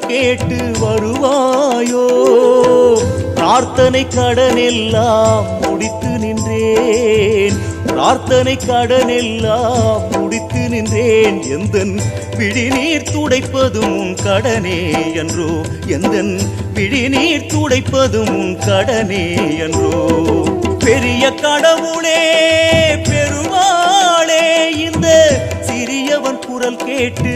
கேட்டு வருவாயோ? பிரார்த்தனை கடனெல்லாம் முடித்து நின்றேன், பிரார்த்தனை கடனெல்லாம் முடித்து நின்றேன். எந்தன் விழிநீர் துடைப்பதும் உன் கடனே என்றோ, எந்தன் விழிநீர் துடைப்பதும் உன் கடனே என்றோ. பெரிய கடவுளே பெருமாளே, இந்த சிறியவன் குரல் கேட்டு